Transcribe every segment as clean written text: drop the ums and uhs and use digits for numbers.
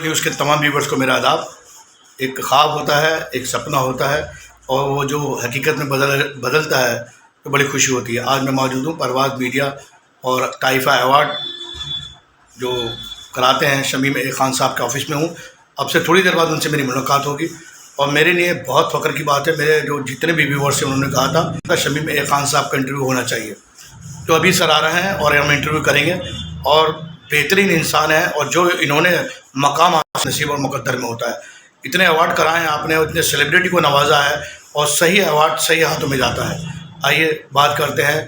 News के तमाम viewers को मेरा आदाब। एक ख्वाब होता है, एक सपना होता है और वो जो हकीकत में बदलता है तो बड़ी खुशी होती है। आज मैं मौजूद हूँ परवाज़ मीडिया और टाइफा अवार्ड जो कराते हैं शमीम ए ख़ान साहब के ऑफ़िस में हूँ। अब से थोड़ी देर बाद उनसे मेरी मुलाकात होगी और मेरे लिए बहुत फ़ख्र की बात है, मेरे जो जितने भी व्यूवर्स हैं उन्होंने कहा था शमीम ए ख़ान साहब का इंटरव्यू होना चाहिए। तो अभी सर आ रहे हैं और हम इंटरव्यू करेंगे और बेहतरीन इंसान है और जो इन्होंने मकाम नसीब और मुकद्दर में होता है। इतने अवार्ड कराए हैं आपने, इतने सेलिब्रिटी को नवाजा है और सही अवार्ड सही हाथों में जाता है। आइए बात करते हैं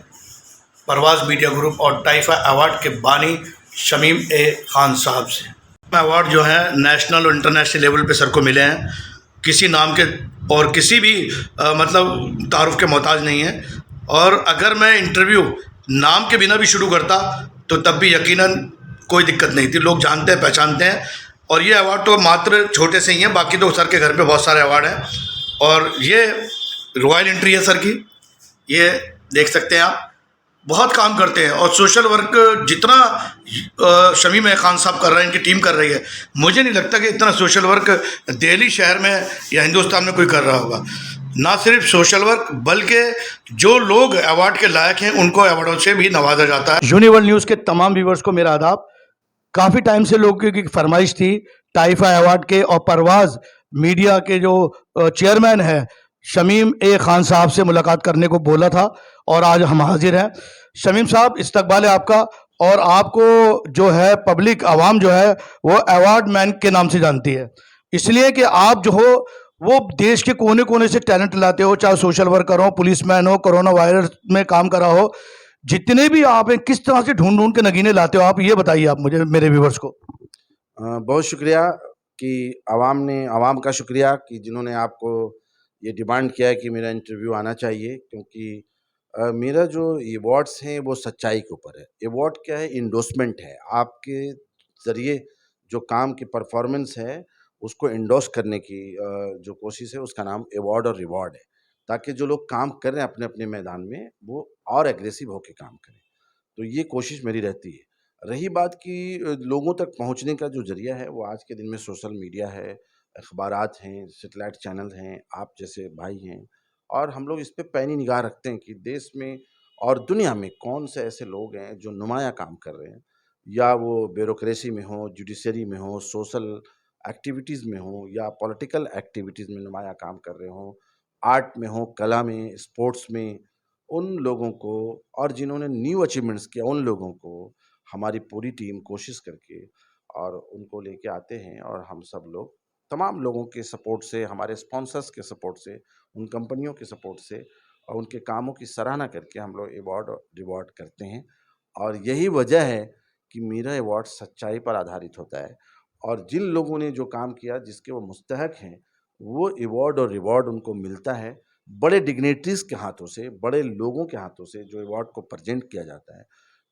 परवाज़ मीडिया ग्रुप और टाइफा अवार्ड के बानी शमीम ए ख़ान साहब से। अवार्ड जो है नेशनल और इंटरनेशनल लेवल पे सर को मिले हैं, किसी नाम के और किसी भी मतलब तारुफ के मोहताज नहीं है। और अगर मैं इंटरव्यू नाम के बिना भी शुरू करता तो तब भी यकीनन कोई दिक्कत नहीं थी, लोग जानते हैं पहचानते हैं। और ये अवार्ड तो मात्र छोटे से ही हैं, बाकी तो सर के घर पे बहुत सारे अवार्ड हैं। और ये रॉयल एंट्री है सर की, ये देख सकते हैं आप। बहुत काम करते हैं और सोशल वर्क जितना शमीम ए ख़ान साहब कर रहे हैं, इनकी टीम कर रही है, मुझे नहीं लगता कि इतना सोशल वर्क दिल्ली शहर में या हिंदुस्तान में कोई कर रहा होगा। ना सिर्फ सोशल वर्क बल्कि जो लोग अवार्ड के लायक हैं उनको अवार्डों से भी नवाजा जाता है। यूनिवर्ल न्यूज़ के तमाम व्यूवर्स को मेरा आदाब। काफ़ी टाइम से लोगों की फरमाइश थी टाइफा अवार्ड के और परवाज़ मीडिया के जो चेयरमैन हैं शमीम ए ख़ान साहब से मुलाकात करने को बोला था और आज हम हाजिर हैं। शमीम साहब, इस्तकबाल है आपका। और आपको जो है पब्लिक आवाम जो है वो अवार्ड मैन के नाम से जानती है, इसलिए कि आप जो हो वो देश के कोने कोने से टैलेंट लाते हो, चाहे सोशल वर्कर हो, पुलिसमैन हो, कोरोना वायरस में काम करा हो, जितने भी आप हैं किस तरह से ढूंढ ढूंढ के नगीने लाते हो आप, ये बताइए आप मुझे, मेरे व्यूवर्स को। बहुत शुक्रिया कि आवाम का शुक्रिया कि जिन्होंने आपको ये डिमांड किया है कि मेरा इंटरव्यू आना चाहिए, क्योंकि मेरा जो अवार्ड्स हैं वो सच्चाई के ऊपर है। अवार्ड क्या है? इंडोर्समेंट है। आपके ज़रिए जो काम की परफॉर्मेंस है उसको इंडोर्स करने की जो कोशिश है उसका नाम अवार्ड और रिवॉर्ड है, ताकि जो लोग काम कर रहे हैं अपने अपने मैदान में वो और एग्रेसिव होकर काम करें। तो ये कोशिश मेरी रहती है। रही बात कि लोगों तक पहुँचने का जो ज़रिया है वो आज के दिन में सोशल मीडिया है, अखबारात हैं, सैटेलाइट चैनल हैं, आप जैसे भाई हैं, और हम लोग इस पे पैनी निगाह रखते हैं कि देश में और दुनिया में कौन से ऐसे लोग हैं जो नुमाया काम कर रहे हैं, या वो ब्यूरोक्रेसी में हो, जुडिशरी में हो, सोशल एक्टिविटीज़ में हो, या पॉलिटिकल एक्टिविटीज़ में नुमाया काम कर रहे हों, आर्ट में हो, कला में, स्पोर्ट्स में। उन लोगों को और जिन्होंने न्यू अचीवमेंट्स किया उन लोगों को हमारी पूरी टीम कोशिश करके और उनको लेके आते हैं, और हम सब लोग तमाम लोगों के सपोर्ट से, हमारे स्पॉन्सर्स के सपोर्ट से, उन कंपनियों के सपोर्ट से और उनके कामों की सराहना करके हम लोग अवार्ड रिवॉर्ड करते हैं। और यही वजह है कि मेरा अवार्ड सच्चाई पर आधारित होता है, और जिन लोगों ने जो काम किया जिसके वो मुस्तहक हैं, वो अवार्ड और रिवॉर्ड उनको मिलता है बड़े डिग्निटरीज़ के हाथों से, बड़े लोगों के हाथों से जो अवार्ड को प्रेजेंट किया जाता है।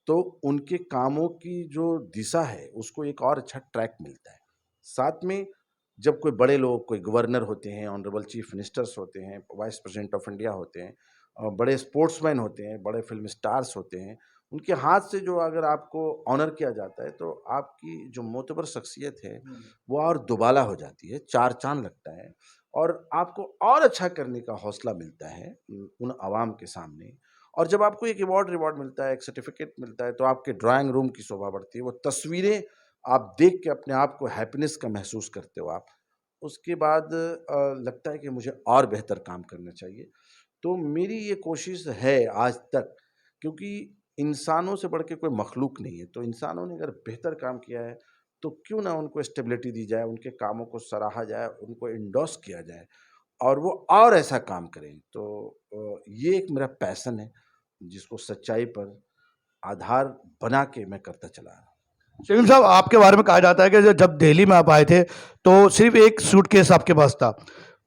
तो उनके कामों की जो दिशा है उसको एक और अच्छा ट्रैक मिलता है। साथ में जब कोई बड़े लोग, कोई गवर्नर होते हैं, ऑनरेबल चीफ मिनिस्टर्स होते हैं, वाइस प्रेसिडेंट ऑफ इंडिया होते हैं, बड़े स्पोर्ट्समैन होते हैं, बड़े फिल्म स्टार्स होते हैं, उनके हाथ से जो अगर आपको ऑनर किया जाता है तो आपकी जो मोतबर शख्सियत है वो और दुबाला हो जाती है, चार चाँद लगता है, और आपको और अच्छा करने का हौसला मिलता है उन आवाम के सामने। और जब आपको एक अवार्ड रिवॉर्ड मिलता है, एक सर्टिफिकेट मिलता है, तो आपके ड्राइंग रूम की शोभा बढ़ती है। वो तस्वीरें आप देख के अपने आप को हैप्पीनेस का महसूस करते हो आप। उसके बाद लगता है कि मुझे और बेहतर काम करना चाहिए। तो मेरी ये कोशिश है आज तक, क्योंकि इंसानों से बढ़ के कोई मखलूक नहीं है। तो इंसानों ने अगर बेहतर काम किया है तो क्यों ना उनको स्टेबिलिटी दी जाए, उनके कामों को सराहा जाए, उनको एंडोर्स किया जाए और वो और ऐसा काम करें। तो ये एक मेरा पैशन है जिसको सच्चाई पर आधार बना के मैं करता चला आ रहा हूँ। शमीम साहब, आपके बारे में कहा जाता है कि जब दिल्ली में आप आए थे तो सिर्फ एक सूटकेस आपके पास था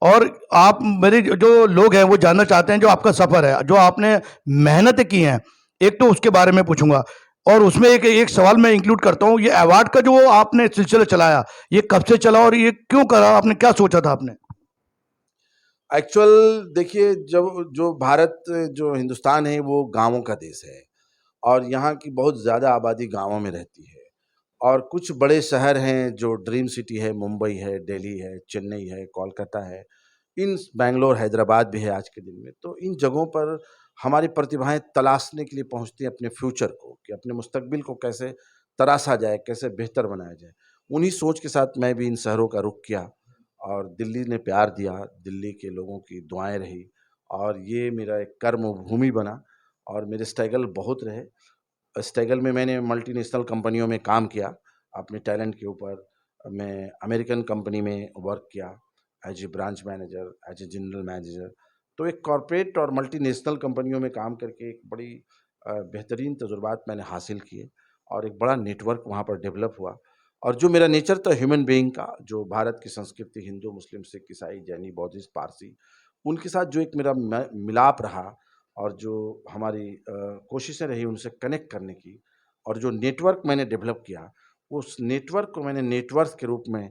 और आप, मेरे जो लोग हैं वो जानना चाहते हैं जो आपका सफ़र है, जो आपने मेहनत की हैं, एक तो उसके बारे में पूछूंगा। और उसमें एक एक सवाल मैं इंक्लूड करता हूँ, ये अवार्ड का जो आपने सिलसिला चलाया, ये कब से चला और ये क्यों करा, आपने क्या सोचा था आपने? एक्चुअल देखिए, जब जो भारत, जो हिंदुस्तान है वो गाँवों का देश है, और यहाँ की बहुत ज़्यादा आबादी गाँवों में रहती है। और कुछ बड़े शहर हैं जो ड्रीम सिटी है, मुंबई है, दिल्ली है, चेन्नई है, कोलकाता है, इन बैंगलोर, हैदराबाद भी है आज के दिन में। तो इन जगहों पर हमारी प्रतिभाएँ तलाशने के लिए पहुँचती हैं अपने फ्यूचर को, कि अपने मुस्तकबिल को कैसे तराशा जाए, कैसे बेहतर बनाया जाए। उन्हीं सोच के साथ मैं भी इन शहरों का रुख किया और दिल्ली ने प्यार दिया, दिल्ली के लोगों की दुआएँ रही और ये मेरा एक कर्म भूमि बना और मेरे स्ट्रगल बहुत रहे। स्ट्रगल में मैंने मल्टीनेशनल कंपनियों में काम किया, अपने टैलेंट के ऊपर। मैं अमेरिकन कंपनी में वर्क किया as a branch manager, as a general manager. तो एक कॉर्पोरेट और मल्टीनेशनल कंपनियों में काम करके एक बड़ी बेहतरीन तजुर्बात मैंने हासिल किए और एक बड़ा नेटवर्क वहाँ पर डेवलप हुआ। और जो मेरा नेचर था ह्यूमन बीइंग का, जो भारत की संस्कृति हिंदू, मुस्लिम, सिख, ईसाई, जैनी, बौद्धिस्ट, पारसी, उनके साथ जो एक मेरा मिलाप रहा और जो हमारी कोशिशें रही उनसे कनेक्ट करने की और जो नेटवर्क मैंने डेवलप किया, उस नेटवर्क को मैंने नेटवर्थ के रूप में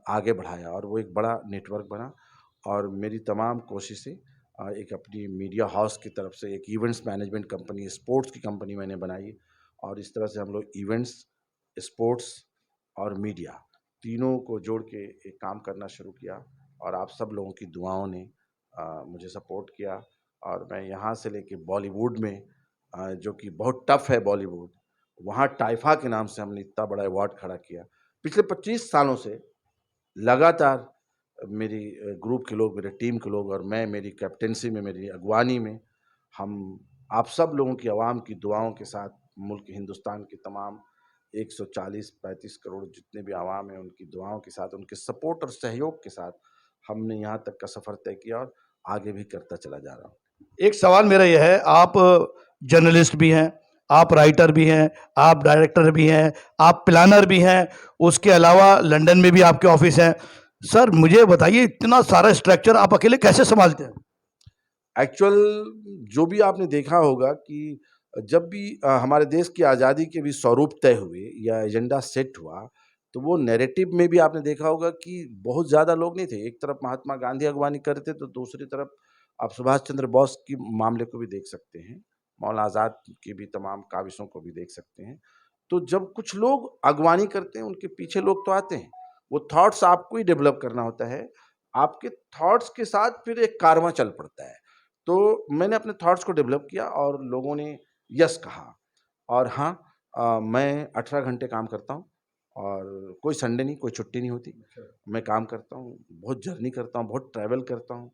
आगे बढ़ाया और वो एक बड़ा नेटवर्क बना। और मेरी तमाम कोशिशें एक अपनी मीडिया हाउस की तरफ से एक इवेंट्स मैनेजमेंट कंपनी, स्पोर्ट्स की कंपनी मैंने बनाई और इस तरह से हम लोग इवेंट्स, स्पोर्ट्स और मीडिया तीनों को जोड़ के एक काम करना शुरू किया और आप सब लोगों की दुआओं ने मुझे सपोर्ट किया और मैं यहाँ से लेके बॉलीवुड में जो कि बहुत टफ है बॉलीवुड, वहाँ टाइफा के नाम से हमने इतना बड़ा अवार्ड खड़ा किया। पिछले 25 सालों से लगातार मेरी ग्रुप के लोग, मेरे टीम के लोग और मैं, मेरी कैप्टेंसी में, मेरी अगवानी में, हम आप सब लोगों की आवाम की दुआओं के साथ मुल्क हिंदुस्तान के तमाम 140-35 करोड़ जितने भी आवाम हैं, उनकी दुआओं के साथ, उनके सपोर्ट और सहयोग के साथ हमने यहाँ तक का सफ़र तय किया और आगे भी करता चला जा रहा हूँ। एक सवाल मेरा यह है, आप जर्नलिस्ट भी हैं, आप राइटर भी हैं, आप डायरेक्टर भी हैं, आप प्लानर भी हैं, उसके अलावा लंदन में भी आपके ऑफिस हैं। सर मुझे बताइए इतना सारा स्ट्रक्चर आप अकेले कैसे संभालते हैं? एक्चुअल जो भी आपने देखा होगा कि जब भी हमारे देश की आज़ादी के भी स्वरूप तय हुए या एजेंडा सेट हुआ, तो वो नैरेटिव में भी आपने देखा होगा कि बहुत ज़्यादा लोग नहीं थे। एक तरफ महात्मा गांधी अगवानी करते, तो दूसरी तरफ आप सुभाष चंद्र बोस की मामले को भी देख सकते हैं। मौलाना आज़ाद की भी तमाम काविशों को भी देख सकते हैं। तो जब कुछ लोग अगवानी करते हैं, उनके पीछे लोग तो आते हैं। वो थॉट्स आपको ही डेवलप करना होता है। आपके थॉट्स के साथ फिर एक कारवां चल पड़ता है। तो मैंने अपने थॉट्स को डेवलप किया और लोगों ने यस कहा। और हाँ, मैं 18 घंटे काम करता हूँ और कोई संडे नहीं, कोई छुट्टी नहीं होती। मैं काम करता हूँ, बहुत जर्नी करता हूँ, बहुत ट्रैवल करता हूँ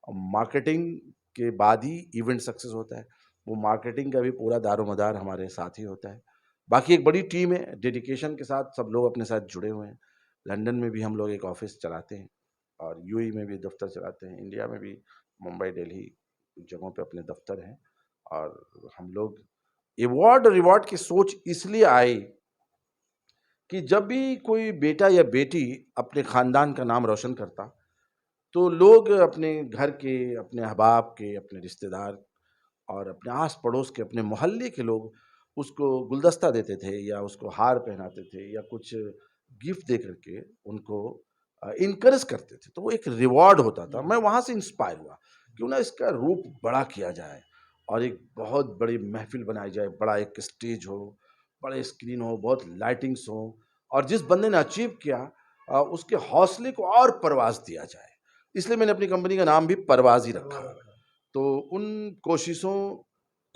और मार्केटिंग के बाद ही इवेंट सक्सेस होता है। वो मार्केटिंग का भी पूरा दारोमदार हमारे साथ ही होता है। बाकी एक बड़ी टीम है, डेडिकेशन के साथ सब लोग अपने साथ जुड़े हुए हैं। लंदन में भी हम लोग एक ऑफ़िस चलाते हैं और यूएई में भी दफ़्तर चलाते हैं। इंडिया में भी मुंबई, दिल्ली जगहों पे अपने दफ़्तर हैं और हम लोग अवार्ड रिवॉर्ड की सोच इसलिए आई कि जब भी कोई बेटा या बेटी अपने ख़ानदान का नाम रोशन करता, तो लोग अपने घर के, अपने अहबाब के, अपने रिश्तेदार और अपने आस-पड़ोस के, अपने मोहल्ले के लोग उसको गुलदस्ता देते थे या उसको हार पहनाते थे या कुछ गिफ्ट दे कर के उनको इनकरेज करते थे। तो वो एक रिवॉर्ड होता था। मैं वहाँ से इंस्पायर हुआ, क्यों ना इसका रूप बड़ा किया जाए और एक बहुत बड़ी महफ़िल बनाई जाए, बड़ा एक स्टेज हो, बड़े स्क्रीन हो, बहुत लाइटिंग्स हो और जिस बंदे ने अचीव किया उसके हौसले को और परवाज़ दिया जाए। इसलिए मैंने अपनी कंपनी का नाम भी परवाज़ ही रखा। तो उन कोशिशों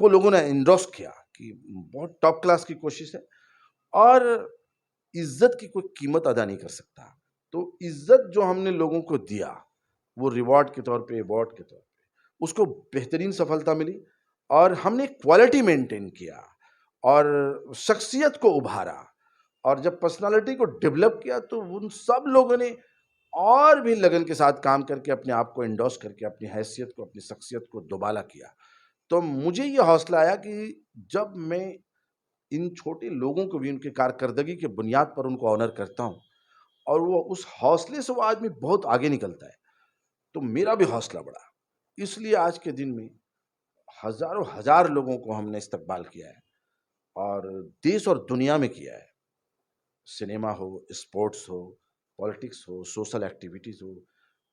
को लोगों ने एंडोर्स किया कि बहुत टॉप क्लास की कोशिश है और इज़्ज़त की कोई कीमत अदा नहीं कर सकता। तो इज़्ज़त जो हमने लोगों को दिया, वो रिवॉर्ड के तौर पे, अवार्ड के तौर पे, उसको बेहतरीन सफलता मिली और हमने क्वालिटी मेंटेन किया और शख्सियत को उभारा और जब पर्सनैलिटी को डेवलप किया, तो उन सब लोगों ने और भी लगन के साथ काम करके अपने आप को एंडोर्स करके अपनी हैसियत को, अपनी शख्सियत को दोबाला किया। तो मुझे ये हौसला आया कि जब मैं इन छोटे लोगों को भी उनकी कारकर्दगी के बुनियाद पर उनको ऑनर करता हूँ और वो उस हौसले से वो आदमी बहुत आगे निकलता है, तो मेरा भी हौसला बढ़ा। इसलिए आज के दिन में हज़ारों हज़ार लोगों को हमने इस्तकबाल किया है और देश और दुनिया में किया है। सिनेमा हो, स्पोर्ट्स हो, पॉलिटिक्स हो, सोशल एक्टिविटीज़ हो,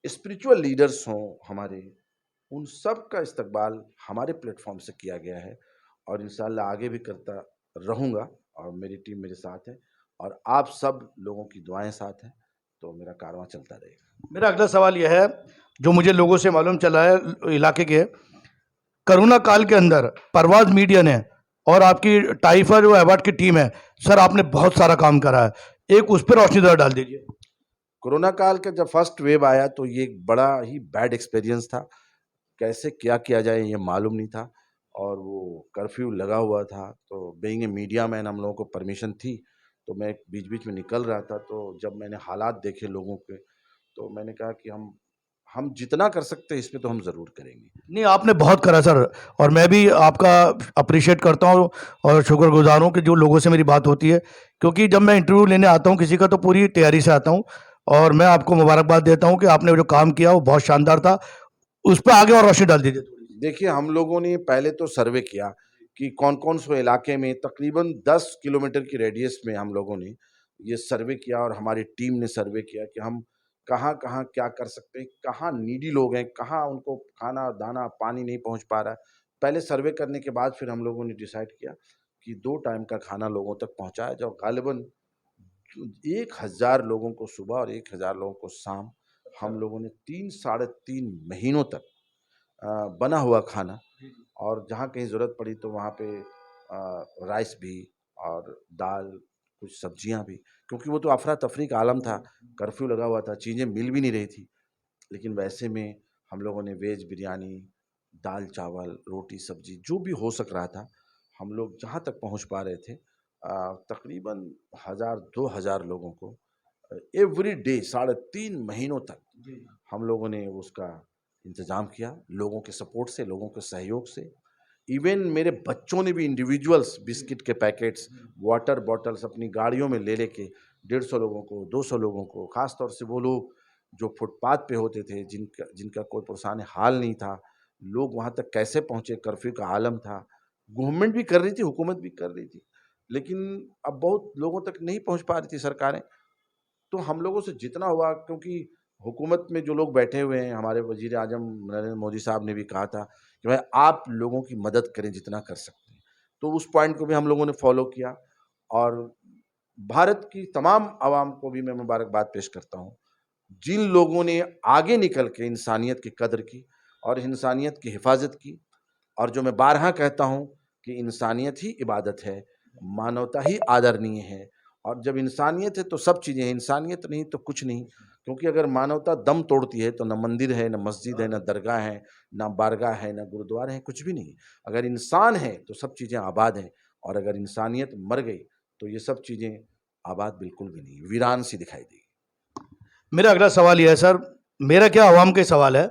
स्पिरिचुअल लीडर्स हों हमारे, उन सब का इस्तकबाल हमारे प्लेटफ़ॉर्म से किया गया है और इंशाअल्लाह आगे भी करता रहूँगा और मेरी टीम मेरे साथ है और आप सब लोगों की दुआएं साथ हैं, तो मेरा कारवां चलता रहेगा। मेरा अगला सवाल यह है, जो मुझे लोगों से मालूम चला है इलाके के, कोरोना काल के अंदर परवाज मीडिया ने और आपकी टाइफा जो अवार्ड की टीम है, सर आपने बहुत सारा काम करा है, एक उस पर रोशनी जरा डाल दीजिए। कोरोना काल का जब फर्स्ट वेव आया तो ये एक बड़ा ही बैड एक्सपीरियंस था। कैसे क्या किया जाए ये मालूम नहीं था, और वो कर्फ्यू लगा हुआ था, तो बीइंग ए मीडिया मैन हम लोगों को परमिशन थी, तो मैं बीच-बीच में निकल रहा था। तो जब मैंने हालात देखे लोगों के, तो मैंने कहा कि हम जितना कर सकते हैं इसमें तो हम ज़रूर करेंगे। नहीं, आपने बहुत करा सर, और मैं भी आपका अप्रिशिएट करता हूँ और शुक्रगुजार हूँ कि जो लोगों से मेरी बात होती है, क्योंकि जब मैं इंटरव्यू लेने आता हूँ किसी का तो पूरी तैयारी से आता हूँ, और मैं आपको मुबारकबाद देता हूँ कि आपने जो काम किया वो बहुत शानदार था। उस पर आगे और रोशनी डाल दीजिए थोड़ी सी। देखिए, हम लोगों ने पहले तो सर्वे किया कि कौन-कौन से इलाके में, तकरीबन 10 किलोमीटर की रेडियस में हम लोगों ने ये सर्वे किया, और हमारी टीम ने सर्वे किया कि हम कहाँ-कहाँ क्या कर सकते हैं, कहाँ नीडी लोग हैं, कहाँ उनको खाना, दाना, पानी नहीं पहुँच पा रहा है। पहले सर्वे करने के बाद फिर हम लोगों ने डिसाइड किया कि 2 टाइम का खाना लोगों तक पहुँचाया जाए। गालिबन 1000 लोगों को सुबह और 1000 लोगों को शाम, हम लोगों ने 3 साढ़े 3 महीनों तक अ, बना हुआ खाना, और जहाँ कहीं ज़रूरत पड़ी तो वहाँ पे राइस भी और दाल, कुछ सब्जियाँ भी, क्योंकि वो तो अफ़रा-तफ़री का आलम था, कर्फ्यू लगा हुआ था, चीज़ें मिल भी नहीं रही थी। लेकिन वैसे में हम लोगों ने वेज बिरयानी, दाल-चावल, रोटी-सब्जी जो भी हो सक रहा था, हम लोग जहाँ तक पहुँच पा रहे थे, तकरीबन 1000-2000 लोगों को एवरी डे साढ़े 3 महीनों तक हम लोगों ने उसका इंतज़ाम किया, लोगों के सपोर्ट से, लोगों के सहयोग से। इवन मेरे बच्चों ने भी इंडिविजुअल्स बिस्किट के पैकेट्स, वाटर बॉटल्स अपनी गाड़ियों में ले लेके 150 लोगों को, 200 लोगों को, ख़ास तौर से वो लोग जो फुटपाथ पे होते थे, जिनका जिनका कोई पुरसाने हाल नहीं था, लोग वहाँ तक कैसे पहुँचे, कर्फ्यू का आलम था। गवर्नमेंट भी कर रही थी, हुकूमत भी कर रही थी, लेकिन अब बहुत लोगों तक नहीं पहुँच पा रही थी सरकारें। तो हम लोगों से जितना हुआ, क्योंकि हुकूमत में जो लोग बैठे हुए हैं, हमारे वज़ीर आज़म नरेंद्र मोदी साहब ने भी कहा था कि भाई आप लोगों की मदद करें जितना कर सकते हैं। तो उस पॉइंट को भी हम लोगों ने फ़ॉलो किया, और भारत की तमाम अवाम को भी मैं मुबारकबाद पेश करता हूँ। जिन लोगों ने आगे निकल के इंसानियत की कदर की और इंसानियत की हिफ़ाज़त की, और जो मैं बारहा कहता हूँ कि इंसानियत ही इबादत है, मानवता ही आदरणीय है, और जब इंसानियत है तो सब चीज़ें हैं, इंसानियत नहीं तो कुछ नहीं। क्योंकि अगर मानवता दम तोड़ती है तो न मंदिर है, न मस्जिद है, न दरगाह है, न बारगाह है, न गुरुद्वारे हैं, कुछ भी नहीं। अगर इंसान है तो सब चीज़ें आबाद हैं, और अगर इंसानियत मर गई तो ये सब चीज़ें आबाद बिल्कुल भी नहीं, वीरान सी दिखाई देगी। मेरा अगला सवाल यह है सर, मेरा क्या आवाम के सवाल है,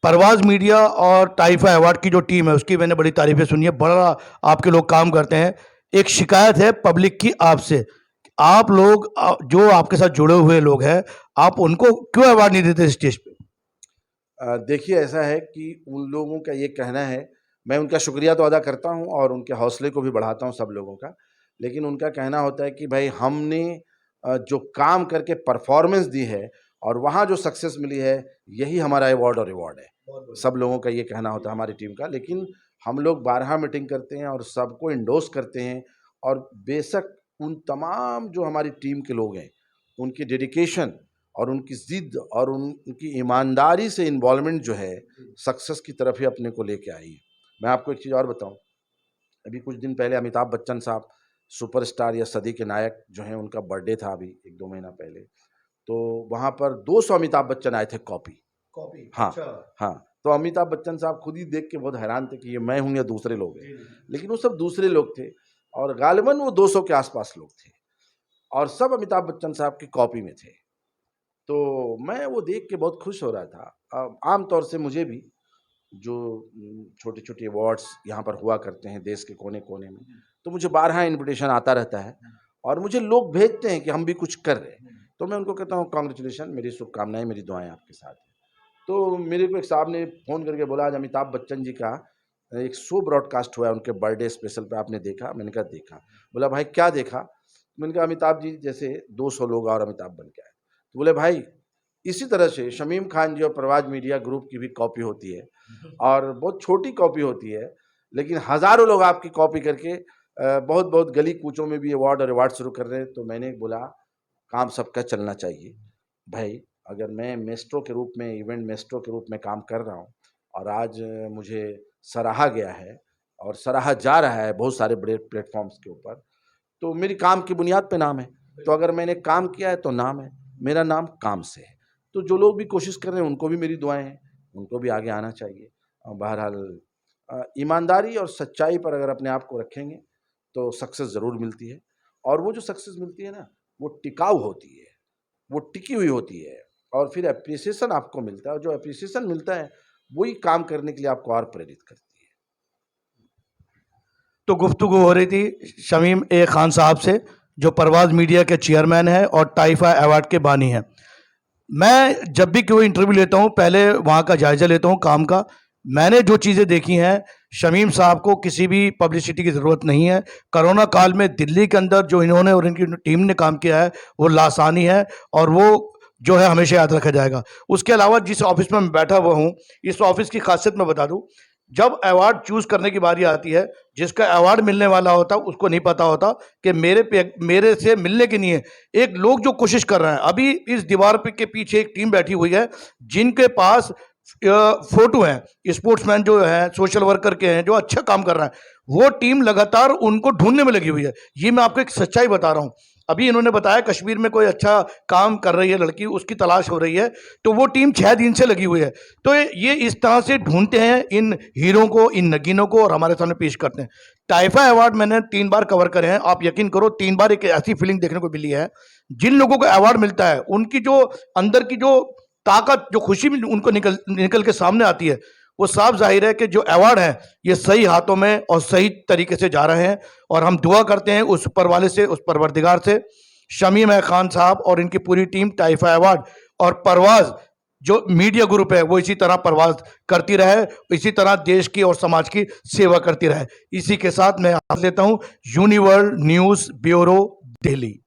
परवाज मीडिया और टाइफा अवार्ड की जो टीम है उसकी मैंने बड़ी तारीफें सुनी है, बड़ा आपके लोग काम करते हैं। एक शिकायत है पब्लिक की आपसे, आप लोग जो आपके साथ जुड़े हुए लोग हैं, आप उनको क्यों अवार्ड नहीं देते स्टेज पे? देखिए, ऐसा है कि उन लोगों का ये कहना है, मैं उनका शुक्रिया तो अदा करता हूँ और उनके हौसले को भी बढ़ाता हूँ सब लोगों का। लेकिन उनका कहना होता है कि भाई हमने जो काम करके परफ़ॉर्मेंस दी है और वहाँ जो सक्सेस मिली है, यही हमारा अवार्ड और रिवॉर्ड है। सब लोगों का ये कहना होता है हमारी टीम का। लेकिन हम लोग बारहा मीटिंग करते हैं और सबको एंडोर्स करते हैं, और बेशक उन तमाम जो हमारी टीम के लोग हैं, उनकी डेडिकेशन और उनकी ज़िद और उनकी ईमानदारी से इन्वॉल्वमेंट जो है, सक्सेस की तरफ ही अपने को लेके आई है। मैं आपको एक चीज़ और बताऊँ, अभी कुछ दिन पहले अमिताभ बच्चन साहब, सुपरस्टार या सदी के नायक जो हैं, उनका बर्थडे था अभी 1-2 महीना पहले। तो वहाँ पर 200 अमिताभ बच्चन आए थे कॉपी। कॉपी, हाँ, अच्छा। हाँ। तो अमिताभ बच्चन साहब खुद ही देख के बहुत हैरान थे कि ये मैं हूँ या दूसरे लोग हैं। लेकिन वो सब दूसरे लोग थे, और गालिबन वो 200 के आस-पास लोग थे, और सब अमिताभ बच्चन साहब की कॉपी में थे। तो मैं वो देख के बहुत खुश हो रहा था। आम तौर से मुझे भी जो छोटे-छोटे अवार्ड्स यहाँ पर हुआ करते हैं देश के कोने-कोने में, तो मुझे बारहा इन्विटेशन आता रहता है, और मुझे लोग भेजते हैं कि हम भी कुछ कर रहे हैं। तो मैं उनको कहता हूँ कांग्रेचुलेशन, मेरी शुभकामनाएँ, मेरी दुआएँ आपके साथ हैं। तो मेरे को एक साहब ने फ़ोन करके बोला, आज अमिताभ बच्चन जी का एक शो ब्रॉडकास्ट हुआ है उनके बर्थडे स्पेशल पे, आपने देखा? मैंने कहा देखा। बोला भाई क्या देखा? मैंने कहा अमिताभ जी जैसे 200 लोग और अमिताभ बन के आए। तो बोले भाई इसी तरह से शमीम खान जी और प्रवाज मीडिया ग्रुप की भी कॉपी होती है, और बहुत छोटी कॉपी होती है, लेकिन हज़ारों लोग आपकी कॉपी करके बहुत बहुत गली कूचों में भी अवार्ड और रिवार्ड शुरू कर रहे हैं, तो मैंने बोला काम सबका चलना चाहिए भाई। अगर मैं मेस्ट्रो के रूप में, इवेंट मेस्ट्रो के रूप में काम कर रहा हूँ और आज मुझे सराहा गया है और सराहा जा रहा है बहुत सारे बड़े प्लेटफॉर्म्स के ऊपर, तो मेरी काम की बुनियाद पे नाम है। तो अगर मैंने काम किया है तो नाम है, मेरा नाम काम से है। तो जो लोग भी कोशिश कर रहे हैं उनको भी मेरी दुआएं हैं, उनको भी आगे आना चाहिए। बहरहाल ईमानदारी और सच्चाई पर अगर अपने आप को रखेंगे तो सक्सेस ज़रूर मिलती है, और वो जो सक्सेस मिलती है ना, वो टिकाऊ होती है, वो टिकी हुई होती है, और फिर एप्रिसिएशन आपको मिलता है, और जो एप्रिसिएशन मिलता है वही काम करने के लिए आपको और प्रेरित करती है। तो गुफ्तगू हो रही थी शमीम ए खान साहब से, जो परवाज़ मीडिया के चेयरमैन हैं और टाइफा अवार्ड के बानी हैं। मैं जब भी कोई इंटरव्यू लेता हूँ पहले वहाँ का जायज़ा लेता हूँ काम का। मैंने जो चीज़ें देखी हैं, शमीम साहब को किसी भी पब्लिसिटी की ज़रूरत नहीं है। कोरोना काल में दिल्ली के अंदर जो इन्होंने और इनकी टीम ने काम किया है वो लासानी है, और वो जो है हमेशा याद रखा जाएगा। उसके अलावा जिस ऑफिस में मैं बैठा हुआ हूँ, इस ऑफिस की खासियत मैं बता दूँ, जब अवार्ड चूज़ करने की बारी आती है, जिसका अवार्ड मिलने वाला होता है उसको नहीं पता होता कि मेरे से मिलने के लिए एक लोग जो कोशिश कर रहे हैं। अभी इस दीवार पे के पीछे एक टीम बैठी हुई है जिनके पास फोटो हैं, स्पोर्ट्समैन जो हैं, सोशल वर्कर के हैं, जो अच्छा काम कर रहा है, वो टीम लगातार उनको ढूंढने में लगी हुई है। ये मैं आपको एक सच्चाई बता रहा हूँ। अभी इन्होंने बताया कश्मीर में कोई अच्छा काम कर रही है लड़की, उसकी तलाश हो रही है, तो वो टीम 6 दिन से लगी हुई है। तो ये इस तरह से ढूंढते हैं इन हीरो को, इन नगीनों को, और हमारे सामने पेश करते हैं। टाइफा अवार्ड मैंने 3 बार कवर करे हैं। आप यकीन करो 3 बार एक ऐसी फीलिंग देखने को मिली है, जिन लोगों को अवार्ड मिलता है उनकी जो अंदर की जो ताकत, जो खुशी उनको निकल के सामने आती है, वो साफ जाहिर है कि जो अवार्ड है ये सही हाथों में और सही तरीके से जा रहे हैं। और हम दुआ करते हैं उस ऊपर वाले से, उस परवरदिगार से, शमीम ए खान साहब और इनकी पूरी टीम टाइफा अवार्ड और परवाज़ जो मीडिया ग्रुप है वो इसी तरह परवाज़ करती रहे, इसी तरह देश की और समाज की सेवा करती रहे। इसी के साथ मैं लेता हूँ यूनिवर्ल्ड न्यूज़ ब्यूरो, दिल्ली।